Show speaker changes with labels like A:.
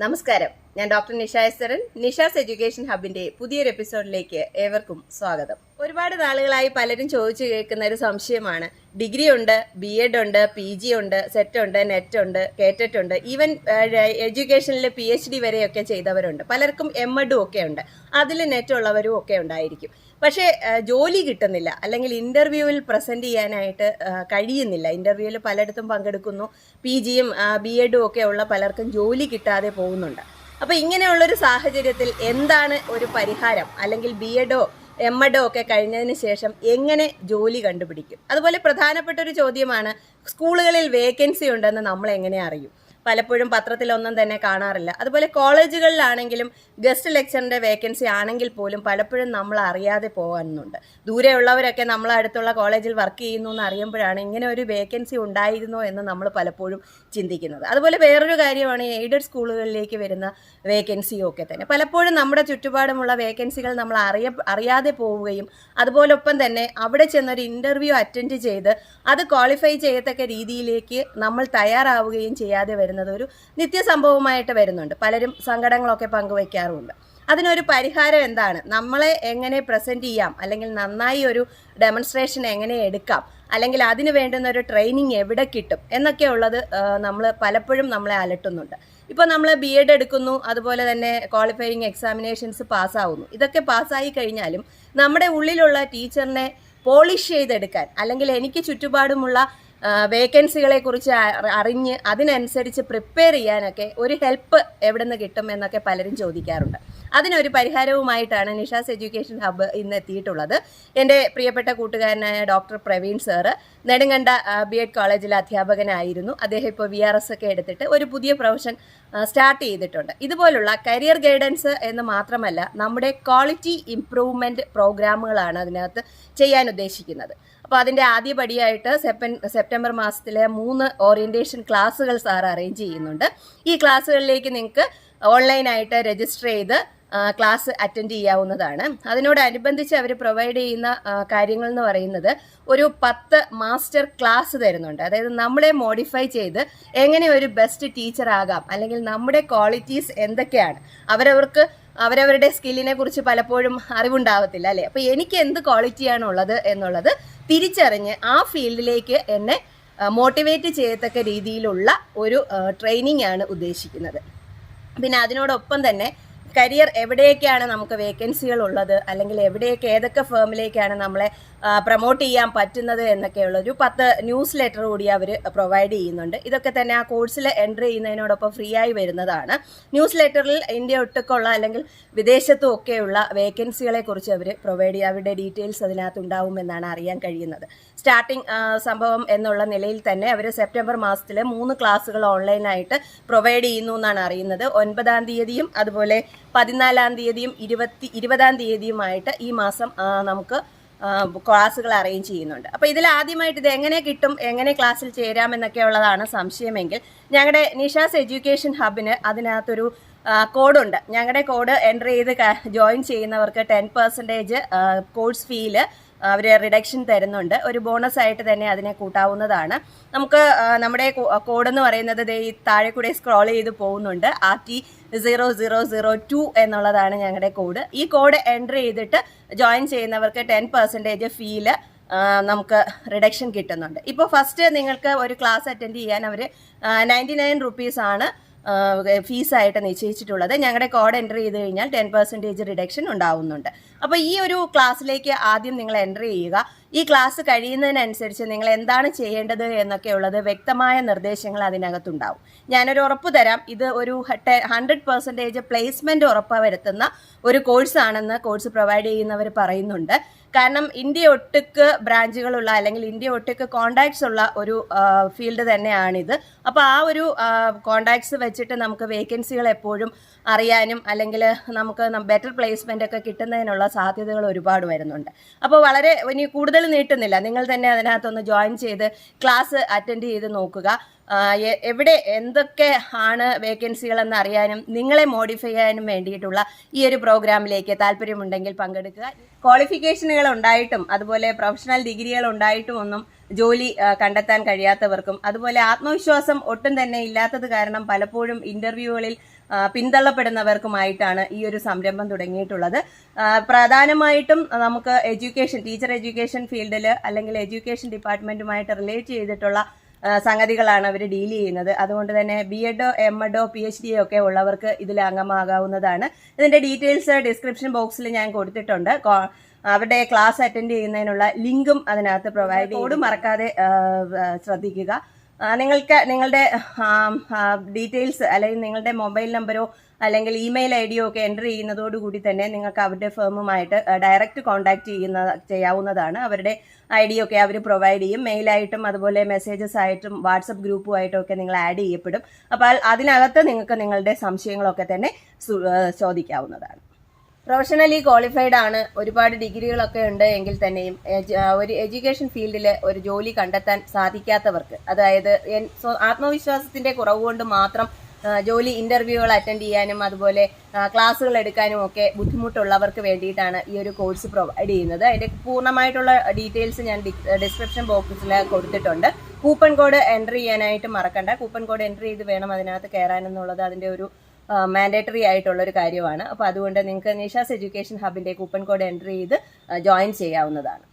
A: നമസ്കാരം, ഞാൻ doctor Nisha എസ്തരൻ. Nisha's education ഹബിന്റെ പുതിയൊരു എപ്പിസോഡിലേക്ക് ഏവർക്കും സ്വാഗതം. ഒരുപാട് നാളുകളായി പലരും ചോദിച്ചു കേൾക്കുന്ന ഒരു സംശയമാണ്, ഡിഗ്രി ഉണ്ട്, BEd ഉണ്ട്, PG ഉണ്ട്, സെറ്റ് ഉണ്ട്, നെറ്റ് ഉണ്ട്, കേറ്ററ്റ് ഉണ്ട്, ഈവൻ എഡ്യൂക്കേഷനിൽ PhD വരെയൊക്കെ ചെയ്തവരുണ്ട്. പലർക്കും MEd ഒക്കെ ഉണ്ട്, അതിൽ നെറ്റ് ഉള്ളവരും ഒക്കെ ഉണ്ടായിരിക്കും. പക്ഷേ ജോലി കിട്ടുന്നില്ല, അല്ലെങ്കിൽ ഇന്റർവ്യൂവിൽ പ്രസന്റ് ചെയ്യാനായിട്ട് കഴിയുന്നില്ല. ഇന്റർവ്യൂവിൽ പലയിടത്തും പങ്കെടുക്കുന്നു, PGയും BEdും ഒക്കെ ഉള്ള പലർക്കും ജോലി കിട്ടാതെ പോകുന്നുണ്ട്. അപ്പോൾ ഇങ്ങനെയുള്ളൊരു സാഹചര്യത്തിൽ എന്താണ് ഒരു പരിഹാരം? അല്ലെങ്കിൽ BEdോ MEdോ ഒക്കെ കഴിഞ്ഞതിന് ശേഷം എങ്ങനെ ജോലി കണ്ടുപിടിക്കും? അതുപോലെ പ്രധാനപ്പെട്ട ഒരു ചോദ്യമാണ്, സ്കൂളുകളിൽ വേക്കൻസി ഉണ്ടെന്ന് നമ്മൾ എങ്ങനെ അറിയും? പലപ്പോഴും പത്രത്തിലൊന്നും തന്നെ കാണാറില്ല. അതുപോലെ കോളേജുകളിലാണെങ്കിലും ഗസ്റ്റ് ലെക്ചറിൻ്റെ വേക്കൻസി ആണെങ്കിൽ പോലും പലപ്പോഴും നമ്മൾ അറിയാതെ പോകുന്നുണ്ട്. ദൂരെയുള്ളവരൊക്കെ നമ്മൾ അടുത്തുള്ള കോളേജിൽ വർക്ക് ചെയ്യുന്നു എന്ന് അറിയുമ്പോഴാണ് ഇങ്ങനെ ഒരു വേക്കൻസി ഉണ്ടായിരുന്നോ എന്ന് നമ്മൾ പലപ്പോഴും ചിന്തിക്കുന്നത്. അതുപോലെ വേറൊരു കാര്യമാണ് എയ്ഡഡ് സ്കൂളുകളിലേക്ക് വരുന്ന വേക്കൻസിയൊക്കെ തന്നെ. പലപ്പോഴും നമ്മുടെ ചുറ്റുപാടുമുള്ള വേക്കൻസികൾ നമ്മൾ അറിയാതെ പോവുകയും അതുപോലൊപ്പം തന്നെ അവിടെ ചെന്നൊരു ഇൻ്റർവ്യൂ അറ്റൻഡ് ചെയ്ത് അത് ക്വാളിഫൈ ചെയ്യത്തക്ക രീതിയിലേക്ക് നമ്മൾ തയ്യാറാവുകയും ചെയ്യാതെ വരുന്നത് ഒരു നിത്യസംഭവമായിട്ട് വരുന്നുണ്ട്. പലരും സങ്കടങ്ങളൊക്കെ പങ്കുവയ്ക്കാറുണ്ട്. അതിനൊരു പരിഹാരം എന്താണ്? നമ്മളെ എങ്ങനെ പ്രസൻറ്റ് ചെയ്യാം, അല്ലെങ്കിൽ നന്നായി ഒരു ഡെമോൺസ്ട്രേഷൻ എങ്ങനെ എടുക്കാം, അല്ലെങ്കിൽ അതിന് വേണ്ടുന്ന ഒരു ട്രെയിനിങ് എവിടെ കിട്ടും എന്നൊക്കെ ഉള്ളത് നമ്മൾ പലപ്പോഴും നമ്മളെ അലട്ടുന്നുണ്ട്. ഇപ്പോൾ നമ്മൾ BEd എടുക്കുന്നു, അതുപോലെ തന്നെ ക്വാളിഫയിങ് എക്സാമിനേഷൻസ് പാസ്സാവുന്നു. ഇതൊക്കെ പാസ്സായി കഴിഞ്ഞാലും നമ്മുടെ ഉള്ളിലുള്ള ടീച്ചറിനെ പോളിഷ് ചെയ്തെടുക്കാൻ, അല്ലെങ്കിൽ എനിക്ക് ചുറ്റുപാടുമുള്ള വേക്കൻസികളെ കുറിച്ച് അറിഞ്ഞ് അതിനനുസരിച്ച് പ്രിപ്പയർ ചെയ്യാനൊക്കെ ഒരു ഹെൽപ്പ് എവിടെ നിന്ന് കിട്ടും എന്നൊക്കെ പലരും ചോദിക്കാറുണ്ട്. അതിനൊരു പരിഹാരവുമായിട്ടാണ് നിഷാസ് എഡ്യൂക്കേഷൻ ഹബ്ബ് ഇന്ന് എത്തിയിട്ടുള്ളത്. എൻ്റെ പ്രിയപ്പെട്ട കൂട്ടുകാരനായ doctor Praveen sir Nedunganda BEd കോളേജിലെ അധ്യാപകനായിരുന്നു. അദ്ദേഹം ഇപ്പോൾ VRS ഒക്കെ എടുത്തിട്ട് ഒരു പുതിയ പ്രൊഫഷൻ സ്റ്റാർട്ട് ചെയ്തിട്ടുണ്ട്. ഇതുപോലുള്ള കരിയർ ഗൈഡൻസ് എന്ന് മാത്രമല്ല, നമ്മുടെ ക്വാളിറ്റി ഇംപ്രൂവ്മെൻറ്റ് പ്രോഗ്രാമുകളാണ് അതിനകത്ത് ചെയ്യാൻ ഉദ്ദേശിക്കുന്നത്. അപ്പോൾ അതിൻ്റെ ആദ്യപടിയായിട്ട് സെപ്റ്റംബർ മാസത്തിലെ 3 ഓറിയൻറ്റേഷൻ ക്ലാസ്സുകൾ സാർ അറേഞ്ച് ചെയ്യുന്നുണ്ട്. ഈ ക്ലാസ്സുകളിലേക്ക് നിങ്ങൾക്ക് ഓൺലൈനായിട്ട് രജിസ്റ്റർ ചെയ്ത് ക്ലാസ് അറ്റൻഡ് ചെയ്യാവുന്നതാണ്. അതിനോടനുബന്ധിച്ച് അവർ പ്രൊവൈഡ് ചെയ്യുന്ന കാര്യങ്ങൾ എന്ന് പറയുന്നത് ഒരു 10 മാസ്റ്റർ ക്ലാസ് തരുന്നുണ്ട്. അതായത് നമ്മളെ മോഡിഫൈ ചെയ്ത് എങ്ങനെ ഒരു ബെസ്റ്റ് ടീച്ചർ ആകാം, അല്ലെങ്കിൽ നമ്മുടെ ക്വാളിറ്റീസ് എന്തൊക്കെയാണ്, അവരവരുടെ സ്കില്ലിനെ കുറിച്ച് പലപ്പോഴും അറിവുണ്ടാവത്തില്ല, അല്ലേ? അപ്പോൾ എനിക്ക് എന്ത് ക്വാളിറ്റിയാണ് ഉള്ളത് എന്നുള്ളത് തിരിച്ചറിഞ്ഞ് ആ ഫീൽഡിലേക്ക് എന്നെ മോട്ടിവേറ്റ് ചെയ്യത്തക്ക രീതിയിലുള്ള ഒരു ട്രെയിനിങ് ആണ് ഉദ്ദേശിക്കുന്നത്. പിന്നെ അതിനോടൊപ്പം തന്നെ കരിയർ എവിടെയൊക്കെയാണ് നമുക്ക് വേക്കൻസികൾ ഉള്ളത്, അല്ലെങ്കിൽ ഏതൊക്കെ ഫേമിലേക്കാണ് നമ്മളെ പ്രൊമോട്ട് ചെയ്യാൻ പറ്റുന്നത് എന്നൊക്കെയുള്ളൊരു 10 ന്യൂസ് ലെറ്റർ കൂടി അവർ പ്രൊവൈഡ് ചെയ്യുന്നുണ്ട്. ഇതൊക്കെ തന്നെ ആ കോഴ്സിൽ എൻ്റർ ചെയ്യുന്നതിനോടൊപ്പം ഫ്രീ ആയി വരുന്നതാണ്. ന്യൂസ് ലെറ്ററിൽ ഇന്ത്യ ഒട്ടുക്കുള്ള അല്ലെങ്കിൽ വിദേശത്തും ഒക്കെയുള്ള വേക്കൻസികളെ കുറിച്ച് അവർ പ്രൊവൈഡ് ചെയ്യുക, അവരുടെ ഡീറ്റെയിൽസ് അതിനകത്ത് ഉണ്ടാവുമെന്നാണ് അറിയാൻ കഴിയുന്നത്. സ്റ്റാർട്ടിംഗ് സംഭവം എന്നുള്ള നിലയിൽ തന്നെ അവർ സെപ്റ്റംബർ മാസത്തിലെ 3 ക്ലാസ്സുകൾ ഓൺലൈനായിട്ട് പ്രൊവൈഡ് ചെയ്യുന്നു എന്നാണ് അറിയുന്നത്. 9-ാം തീയതിയും അതുപോലെ 14-ാം തീയതിയും 20-ാം തീയതിയുമായിട്ട് ഈ മാസം നമുക്ക് ക്ലാസ്സുകൾ അറേഞ്ച് ചെയ്യുന്നുണ്ട്. അപ്പോൾ ഇതിൽ ആദ്യമായിട്ട് ഇത് എങ്ങനെ കിട്ടും, എങ്ങനെ ക്ലാസ്സിൽ ചേരാമെന്നൊക്കെ ഉള്ളതാണ് സംശയമെങ്കിൽ, ഞങ്ങളുടെ നിഷാസ് എഡ്യൂക്കേഷൻ ഹബിന് അതിനകത്തൊരു കോഡുണ്ട്. ഞങ്ങളുടെ കോഡ് എൻ്റർ ചെയ്ത് ജോയിൻ ചെയ്യുന്നവർക്ക് 10% കോഴ്സ് ഫീയിൽ അവർ റിഡക്ഷൻ തരുന്നുണ്ട്. ഒരു ബോണസ് ആയിട്ട് തന്നെ അതിനെ കൂട്ടാവുന്നതാണ്. നമുക്ക് നമ്മുടെ കോഡെന്ന് പറയുന്നത് ഈ താഴെ കൂടെ സ്ക്രോൾ ചെയ്ത് പോകുന്നുണ്ട്. RT0002 എന്നുള്ളതാണ് ഞങ്ങളുടെ കോഡ്. ഈ കോഡ് എൻ്റർ ചെയ്തിട്ട് ജോയിൻ ചെയ്യുന്നവർക്ക് 10% ഫീല് നമുക്ക് റിഡക്ഷൻ കിട്ടുന്നുണ്ട്. ഇപ്പോൾ ഫസ്റ്റ് നിങ്ങൾക്ക് ഒരു ക്ലാസ് അറ്റൻഡ് ചെയ്യാൻ അവർ 99 റുപ്പീസാണ് ഫീസായിട്ട് നിശ്ചയിച്ചിട്ടുള്ളത്. ഞങ്ങളുടെ കോഡ് എൻ്റർ ചെയ്ത് കഴിഞ്ഞാൽ 10% റിഡക്ഷൻ ഉണ്ടാവുന്നുണ്ട്. അപ്പോൾ ഈ ഒരു ക്ലാസ്സിലേക്ക് ആദ്യം നിങ്ങൾ എൻ്റർ ചെയ്യുക. ഈ ക്ലാസ് കഴിയുന്നതിനനുസരിച്ച് നിങ്ങൾ എന്താണ് ചെയ്യേണ്ടത് എന്നൊക്കെയുള്ളത് വ്യക്തമായ നിർദ്ദേശങ്ങൾ അതിനകത്തുണ്ടാവും. ഞാനൊരു ഉറപ്പ് തരാം, ഇത് ഒരു 100% പ്ലേസ്മെൻറ്റ് ഉറപ്പ് വരുത്തുന്ന ഒരു കോഴ്സാണെന്ന് കോഴ്സ് പ്രൊവൈഡ് ചെയ്യുന്നവർ പറയുന്നുണ്ട്. കാരണം ഇന്ത്യ ഒട്ടുക്ക് ബ്രാഞ്ചുകളുള്ള, അല്ലെങ്കിൽ ഇന്ത്യ ഒട്ടുക്ക് കോണ്ടാക്ട്സ് ഉള്ള ഒരു ഫീൽഡ് തന്നെയാണിത്. അപ്പോൾ ആ ഒരു കോണ്ടാക്ട്സ് വെച്ചിട്ട് നമുക്ക് വേക്കൻസികൾ എപ്പോഴും അറിയാനും, അല്ലെങ്കിൽ നമുക്ക് ബെറ്റർ പ്ലേസ്മെൻ്റ് ഒക്കെ കിട്ടുന്നതിനുള്ള സാധ്യതകൾ ഒരുപാട് വരുന്നുണ്ട്. അപ്പോൾ വളരെ ഇനി കൂടുതൽ നീട്ടുന്നില്ല, നിങ്ങൾ തന്നെ അതിനകത്തൊന്ന് ജോയിൻ ചെയ്ത് ക്ലാസ് അറ്റൻഡ് ചെയ്ത് നോക്കുക. എവിടെ എന്തൊക്കെ ആണ് വേക്കൻസികളെന്ന് അറിയാനും നിങ്ങളെ മോഡിഫൈ ചെയ്യാനും വേണ്ടിയിട്ടുള്ള ഈ ഒരു പ്രോഗ്രാമിലേക്ക് താല്പര്യമുണ്ടെങ്കിൽ പങ്കെടുക്കുക. ക്വാളിഫിക്കേഷനുകൾ ഉണ്ടായിട്ടും അതുപോലെ പ്രൊഫഷണൽ ഡിഗ്രികൾ ഉണ്ടായിട്ടും ഒന്നും ജോലി കണ്ടെത്താൻ കഴിയാത്തവർക്കും അതുപോലെ ആത്മവിശ്വാസം ഒട്ടും തന്നെ ഇല്ലാത്തത് കാരണം പലപ്പോഴും ഇന്റർവ്യൂകളിൽ പിന്തള്ളപ്പെടുന്നവർക്കുമായിട്ടാണ് ഈ ഒരു സംരംഭം തുടങ്ങിയിട്ടുള്ളത്. പ്രധാനമായിട്ടും നമുക്ക് ടീച്ചർ എഡ്യൂക്കേഷൻ ഫീൽഡിൽ അല്ലെങ്കിൽ എഡ്യൂക്കേഷൻ ഡിപ്പാർട്ട്മെന്റുമായിട്ട് റിലേറ്റ് ചെയ്തിട്ടുള്ള സംഗതികളാണ് അവർ ഡീൽ ചെയ്യുന്നത്. അതുകൊണ്ട് തന്നെ BEdോ MEdോ PhDയോ ഒക്കെ ഉള്ളവർക്ക് ഇതിൽ അംഗമാകാവുന്നതാണ്. ഇതിന്റെ ഡീറ്റെയിൽസ് ഡിസ്ക്രിപ്ഷൻ ബോക്സിൽ ഞാൻ കൊടുത്തിട്ടുണ്ട്. അവരുടെ ക്ലാസ് അറ്റൻഡ് ചെയ്യുന്നതിനുള്ള ലിങ്കും അതിനകത്ത് പ്രൊവൈഡ് ചെയ്ത് മറക്കാതെ ശ്രദ്ധിക്കുക. നിങ്ങളുടെ ഡീറ്റെയിൽസ് അല്ലെങ്കിൽ നിങ്ങളുടെ മൊബൈൽ നമ്പറോ അല്ലെങ്കിൽ ഇമെയിൽ ID ഒക്കെ എൻ്റർ ചെയ്യുന്നതോടുകൂടി തന്നെ നിങ്ങൾക്ക് അവരുടെ ഫേമുമായിട്ട് ഡയറക്റ്റ് കോൺടാക്ട് ചെയ്യാവുന്നതാണ്. അവരുടെ ID ഒക്കെ അവർ പ്രൊവൈഡ് ചെയ്യും. മെയിലായിട്ടും അതുപോലെ മെസ്സേജസ് ആയിട്ടും വാട്സപ്പ് ഗ്രൂപ്പുമായിട്ടും ഒക്കെ നിങ്ങൾ ആഡ് ചെയ്യപ്പെടും. അപ്പോൾ അതിനകത്ത് നിങ്ങൾക്ക് നിങ്ങളുടെ സംശയങ്ങളൊക്കെ തന്നെ ചോദിക്കാവുന്നതാണ്. പ്രൊഫഷണലി ക്വാളിഫൈഡ് ആണ്, ഒരുപാട് ഡിഗ്രികളൊക്കെ ഉണ്ട് എങ്കിൽ തന്നെയും ഒരു എഡ്യൂക്കേഷൻ ഫീൽഡിൽ ഒരു ജോലി കണ്ടെത്താൻ സാധിക്കാത്തവർക്ക്, അതായത് ആത്മവിശ്വാസത്തിന്റെ കുറവ് കൊണ്ട് മാത്രം ജോലി ഇന്റർവ്യൂകൾ അറ്റൻഡ് ചെയ്യാനും അതുപോലെ ക്ലാസ്സുകൾ എടുക്കാനും ഒക്കെ ബുദ്ധിമുട്ടുള്ളവർക്ക് വേണ്ടിയിട്ടാണ് ഈ ഒരു കോഴ്സ് പ്രൊവൈഡ് ചെയ്യുന്നത്. അതിന്റെ പൂർണ്ണമായിട്ടുള്ള ഡീറ്റെയിൽസ് ഞാൻ ഡിസ്ക്രിപ്ഷൻ ബോക്സിൽ കൊടുത്തിട്ടുണ്ട്. കൂപ്പൺ കോഡ് എൻ്റർ ചെയ്യാനായിട്ട് മറക്കണ്ട. കൂപ്പൺ കോഡ് എൻ്റർ ചെയ്ത് വേണം അതിനകത്ത് കയറാനെന്നുള്ളത് അതിന്റെ ഒരു മാൻഡേറ്ററി ആയിട്ടുള്ള ഒരു കാര്യമാണ്. അപ്പോൾ അതുകൊണ്ട് നിങ്ങൾക്ക് നിഷാസ് എഡ്യൂക്കേഷൻ ഹബിന്റെ കൂപ്പൺ കോഡ് എൻ്റർ ചെയ്ത് ജോയിൻ ചെയ്യാവുന്നതാണ്.